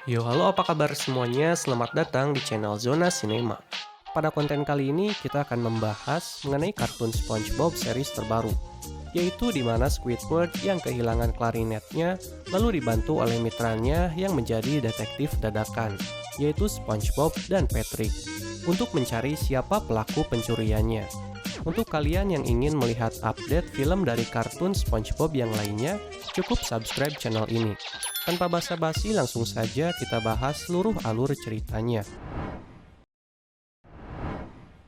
Yo, halo apa kabar semuanya? Selamat datang di channel Zona Cinema. Pada konten kali ini kita akan membahas mengenai kartun SpongeBob series terbaru, yaitu di mana Squidward yang kehilangan klarinetnya lalu dibantu oleh mitranya yang menjadi detektif dadakan, yaitu SpongeBob dan Patrick, untuk mencari siapa pelaku pencuriannya. Untuk kalian yang ingin melihat update film dari kartun SpongeBob yang lainnya, cukup subscribe channel ini. Tanpa basa-basi, langsung saja kita bahas seluruh alur ceritanya.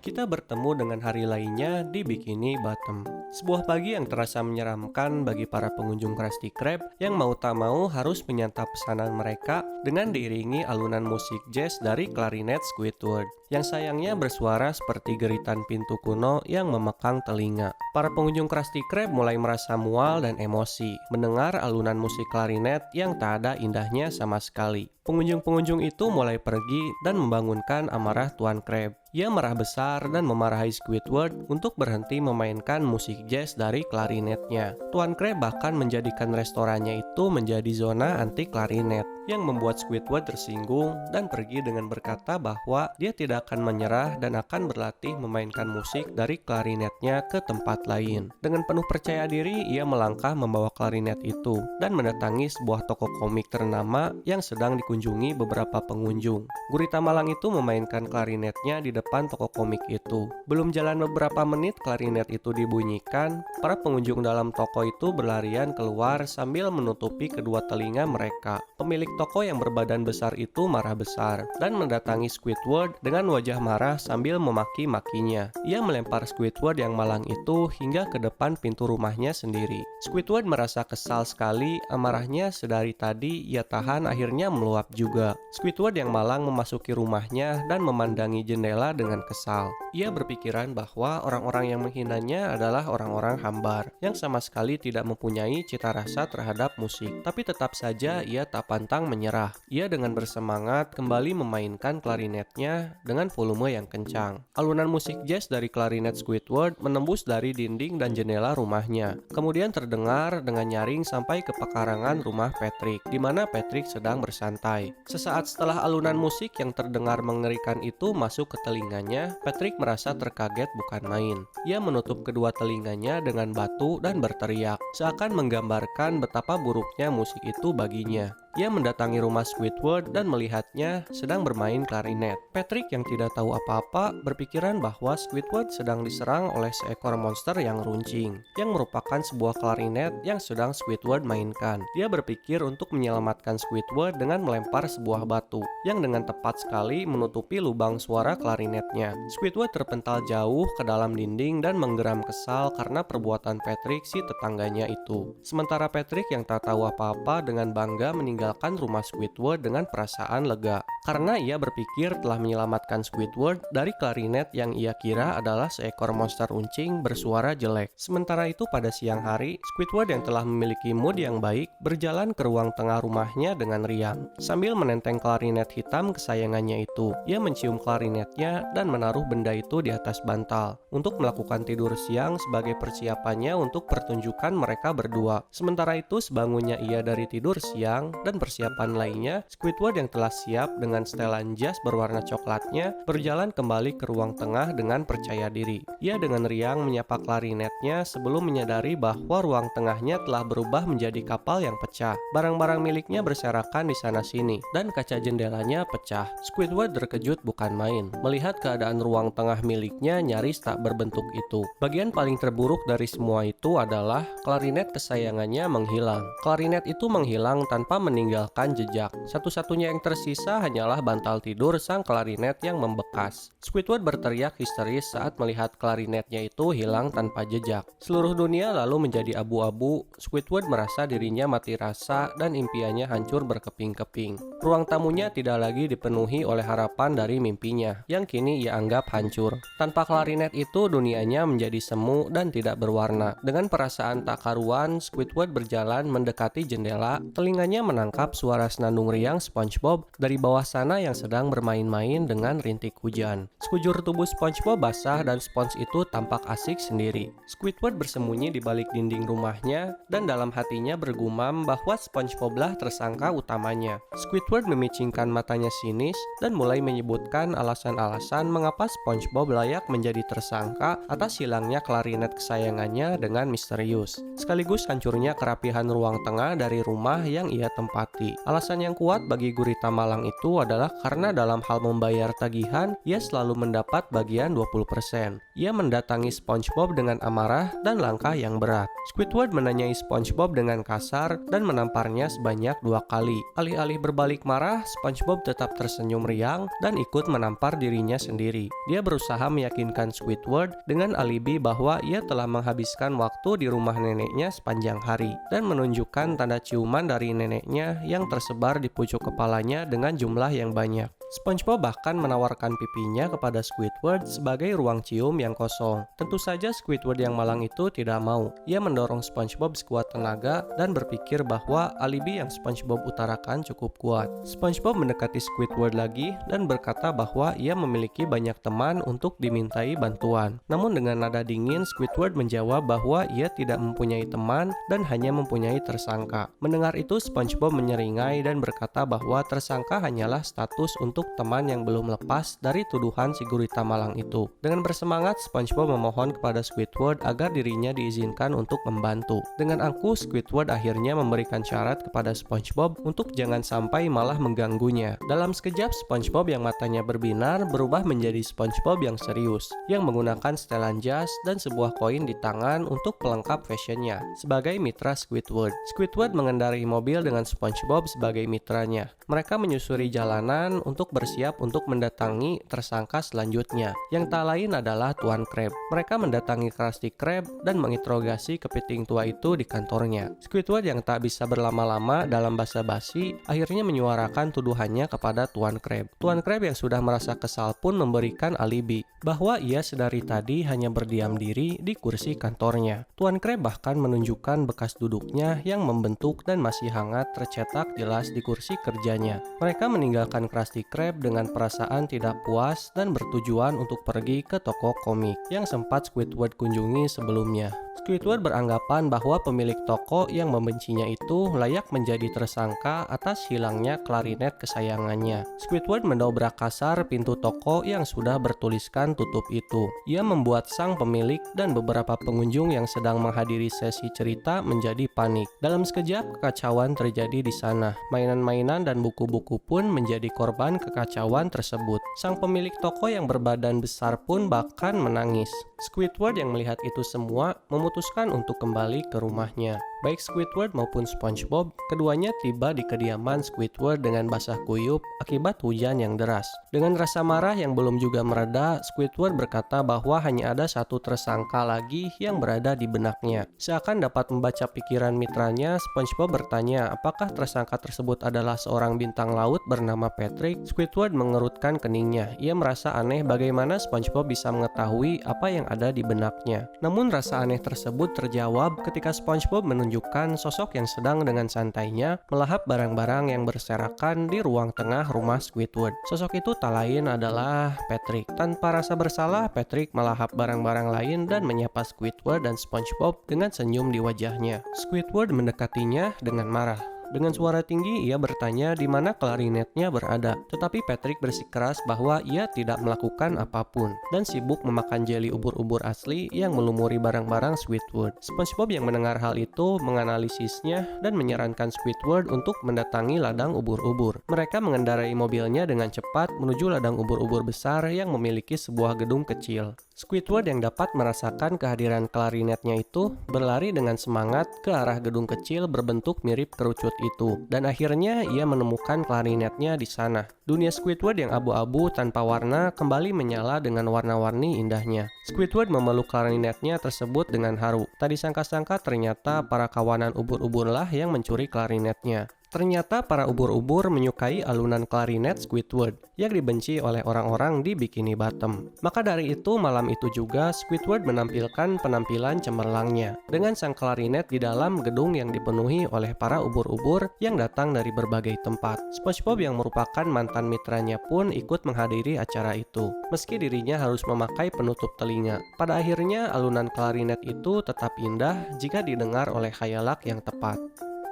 Kita bertemu dengan hari lainnya di Bikini Bottom. Sebuah pagi yang terasa menyeramkan bagi para pengunjung Krusty Krab yang mau tak mau harus menyantap pesanan mereka dengan diiringi alunan musik jazz dari klarinet Squidward, yang sayangnya bersuara seperti geritan pintu kuno yang memekang telinga. Para pengunjung Krusty Krab mulai merasa mual dan emosi mendengar alunan musik klarinet yang tak ada indahnya sama sekali. Pengunjung-pengunjung itu mulai pergi dan membangunkan amarah Tuan Krab. Ia marah besar dan memarahi Squidward untuk berhenti memainkan musik jazz dari klarinetnya. Tuan Krab bahkan menjadikan restorannya itu menjadi zona anti klarinet, yang membuat Squidward tersinggung dan pergi dengan berkata bahwa dia tidak akan menyerah dan akan berlatih memainkan musik dari klarinetnya ke tempat lain. Dengan penuh percaya diri, ia melangkah membawa klarinet itu dan mendatangi sebuah toko komik ternama yang sedang dikunjungi beberapa pengunjung. Gurita malang itu memainkan klarinetnya di depan toko komik itu. Belum jalan beberapa menit klarinet itu dibunyikan, para pengunjung dalam toko itu berlarian keluar sambil menutupi kedua telinga mereka. Pemilik toko yang berbadan besar itu marah besar dan mendatangi Squidward dengan wajah marah sambil memaki-makinya. Ia melempar Squidward yang malang itu hingga ke depan pintu rumahnya sendiri. Squidward merasa kesal sekali, amarahnya sedari tadi ia tahan akhirnya meluap juga. Squidward yang malang memasuki rumahnya dan memandangi jendela dengan kesal. Ia berpikiran bahwa orang-orang yang menghinanya adalah orang-orang hambar yang sama sekali tidak mempunyai cita rasa terhadap musik. Tapi tetap saja ia tak pantang menyerah. Ia dengan bersemangat kembali memainkan klarinetnya dengan volume yang kencang. Alunan musik jazz dari klarinet Squidward menembus dari dinding dan jendela rumahnya. Kemudian terdengar dengan nyaring sampai ke pekarangan rumah Patrick, di mana Patrick sedang bersantai. Sesaat setelah alunan musik yang terdengar mengerikan itu masuk ke telinganya, Patrick merasa terkaget bukan main. Ia menutup kedua telinganya dengan batu dan berteriak, seakan menggambarkan betapa buruknya musik itu baginya. Ia mendatangi rumah Squidward dan melihatnya sedang bermain klarinet. Patrick yang tidak tahu apa-apa berpikiran bahwa Squidward sedang diserang oleh seekor monster yang runcing, yang merupakan sebuah klarinet yang sedang Squidward mainkan. Dia berpikir untuk menyelamatkan Squidward dengan melempar sebuah batu, yang dengan tepat sekali menutupi lubang suara klarinetnya. Squidward terpental jauh ke dalam dinding dan menggeram kesal karena perbuatan Patrick si tetangganya itu. Sementara Patrick yang tak tahu apa-apa dengan bangga meninggalkan rumah Squidward dengan perasaan lega, karena ia berpikir telah menyelamatkan Squidward dari klarinet yang ia kira adalah seekor monster runcing bersuara jelek. Sementara itu pada siang hari, Squidward yang telah memiliki mood yang baik berjalan ke ruang tengah rumahnya dengan riang, sambil menenteng klarinet hitam kesayangannya itu. Ia mencium klarinetnya dan menaruh benda itu di atas bantal untuk melakukan tidur siang sebagai persiapannya untuk pertunjukan mereka berdua. Sementara itu sebangunnya ia dari tidur siang dan persiapan lainnya, Squidward yang telah siap dengan setelan jas berwarna coklatnya berjalan kembali ke ruang tengah dengan percaya diri. Ia dengan riang menyapa klarinetnya sebelum menyadari bahwa ruang tengahnya telah berubah menjadi kapal yang pecah. Barang-barang miliknya berserakan di sana-sini dan kaca jendelanya pecah. Squidward terkejut bukan main melihat keadaan ruang tengah miliknya nyaris tak berbentuk itu. Bagian paling terburuk dari semua itu adalah klarinet kesayangannya menghilang. Klarinet itu menghilang tanpa meninggalkan jejak. Satu-satunya yang tersisa hanyalah bantal tidur sang klarinet yang membekas. Squidward berteriak histeris saat melihat klarinetnya itu hilang tanpa jejak. Seluruh dunia lalu menjadi abu-abu. Squidward merasa dirinya mati rasa dan impiannya hancur berkeping-keping. Ruang tamunya tidak lagi dipenuhi oleh harapan dari mimpinya, yang kini ia anggap hancur. Tanpa klarinet itu, dunianya menjadi semu dan tidak berwarna. Dengan perasaan tak karuan, Squidward berjalan mendekati jendela, telinganya menangkap menangkap suara senandung riang SpongeBob dari bawah sana yang sedang bermain-main dengan rintik hujan. Sekujur tubuh SpongeBob basah dan spons itu tampak asik sendiri. Squidward bersembunyi di balik dinding rumahnya dan dalam hatinya bergumam bahwa SpongeBob lah tersangka utamanya. Squidward memicingkan matanya sinis dan mulai menyebutkan alasan-alasan mengapa SpongeBob layak menjadi tersangka atas hilangnya klarinet kesayangannya dengan misterius, sekaligus hancurnya kerapihan ruang tengah dari rumah yang ia tempati. Alasan yang kuat bagi gurita malang itu adalah karena dalam hal membayar tagihan, ia selalu mendapat bagian 20%. Ia mendatangi SpongeBob dengan amarah dan langkah yang berat. Squidward menanyai SpongeBob dengan kasar dan menamparnya sebanyak 2 kali. Alih-alih berbalik marah, SpongeBob tetap tersenyum riang dan ikut menampar dirinya sendiri. Dia berusaha meyakinkan Squidward dengan alibi bahwa ia telah menghabiskan waktu di rumah neneknya sepanjang hari dan menunjukkan tanda ciuman dari neneknya yang tersebar di pucuk kepalanya dengan jumlah yang banyak. SpongeBob bahkan menawarkan pipinya kepada Squidward sebagai ruang cium yang kosong. Tentu saja Squidward yang malang itu tidak mau. Ia mendorong SpongeBob sekuat tenaga dan berpikir bahwa alibi yang SpongeBob utarakan cukup kuat. SpongeBob mendekati Squidward lagi dan berkata bahwa ia memiliki banyak teman untuk dimintai bantuan. Namun dengan nada dingin, Squidward menjawab bahwa ia tidak mempunyai teman dan hanya mempunyai tersangka. Mendengar itu, SpongeBob menyeringai dan berkata bahwa tersangka hanyalah status untuk teman yang belum lepas dari tuduhan si gurita malang itu. Dengan bersemangat, SpongeBob memohon kepada Squidward agar dirinya diizinkan untuk membantu. Dengan angkuh, Squidward akhirnya memberikan syarat kepada SpongeBob untuk jangan sampai malah mengganggunya. Dalam sekejap, SpongeBob yang matanya berbinar berubah menjadi SpongeBob yang serius, yang menggunakan setelan jas dan sebuah koin di tangan untuk pelengkap fashionnya sebagai mitra Squidward. Squidward mengendarai mobil dengan SpongeBob sebagai mitranya. Mereka menyusuri jalanan untuk bersiap untuk mendatangi tersangka selanjutnya, yang tak lain adalah Tuan Krab. Mereka mendatangi Krusty Krab dan menginterogasi kepiting tua itu di kantornya. Squidward yang tak bisa berlama-lama dalam basa-basi akhirnya menyuarakan tuduhannya kepada Tuan Krab. Tuan Krab yang sudah merasa kesal pun memberikan alibi bahwa ia sedari tadi hanya berdiam diri di kursi kantornya. Tuan Krab bahkan menunjukkan bekas duduknya yang membentuk dan masih hangat tercetak jelas di kursi kerjanya. Mereka meninggalkan Krusty Krab dengan perasaan tidak puas dan bertujuan untuk pergi ke toko komik yang sempat Squidward kunjungi sebelumnya. Squidward beranggapan bahwa pemilik toko yang membencinya itu layak menjadi tersangka atas hilangnya klarinet kesayangannya. Squidward mendobrak kasar pintu toko yang sudah bertuliskan tutup itu. Ia membuat sang pemilik dan beberapa pengunjung yang sedang menghadiri sesi cerita menjadi panik. Dalam sekejap, kekacauan terjadi di sana. Mainan-mainan dan buku-buku pun menjadi korban kekacauan tersebut. Sang pemilik toko yang berbadan besar pun bahkan menangis. Squidward yang melihat itu semua memutuskan untuk kembali ke rumahnya. Baik Squidward maupun SpongeBob, keduanya tiba di kediaman Squidward dengan basah kuyup akibat hujan yang deras. Dengan rasa marah yang belum juga mereda, Squidward berkata bahwa hanya ada satu tersangka lagi yang berada di benaknya. Seakan dapat membaca pikiran mitranya, SpongeBob bertanya apakah tersangka tersebut adalah seorang bintang laut bernama Patrick. Squidward mengerutkan keningnya. Ia merasa aneh bagaimana SpongeBob bisa mengetahui apa yang ada di benaknya. Namun rasa aneh tersebut terjawab ketika SpongeBob menunjukkan sosok yang sedang dengan santainya melahap barang-barang yang berserakan di ruang tengah rumah Squidward. Sosok itu tak lain adalah Patrick. Tanpa rasa bersalah, Patrick melahap barang-barang lain dan menyapa Squidward dan SpongeBob dengan senyum di wajahnya. Squidward mendekatinya dengan marah. Dengan suara tinggi ia bertanya di mana klarinetnya berada, tetapi Patrick bersikeras bahwa ia tidak melakukan apapun dan sibuk memakan jeli ubur-ubur asli yang melumuri barang-barang Squidward. SpongeBob yang mendengar hal itu menganalisisnya dan menyarankan Squidward untuk mendatangi ladang ubur-ubur. Mereka mengendarai mobilnya dengan cepat menuju ladang ubur-ubur besar yang memiliki sebuah gedung kecil. Squidward yang dapat merasakan kehadiran klarinetnya itu berlari dengan semangat ke arah gedung kecil berbentuk mirip kerucut itu, dan akhirnya ia menemukan klarinetnya di sana. Dunia Squidward yang abu-abu tanpa warna kembali menyala dengan warna-warni indahnya. Squidward memeluk klarinetnya tersebut dengan haru. Tak disangka-sangka ternyata para kawanan ubur-uburlah yang mencuri klarinetnya. Ternyata para ubur-ubur menyukai alunan klarinet Squidward yang dibenci oleh orang-orang di Bikini Bottom. Maka dari itu malam itu juga Squidward menampilkan penampilan cemerlangnya dengan sang klarinet di dalam gedung yang dipenuhi oleh para ubur-ubur yang datang dari berbagai tempat. SpongeBob yang merupakan mantan mitranya pun ikut menghadiri acara itu, meski dirinya harus memakai penutup telinga. Pada akhirnya alunan klarinet itu tetap indah jika didengar oleh khayalak yang tepat.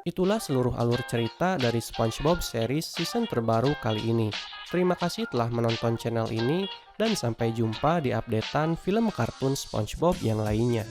Itulah seluruh alur cerita dari SpongeBob series season terbaru kali ini. Terima kasih telah menonton channel ini dan sampai jumpa di updatean film kartun SpongeBob yang lainnya.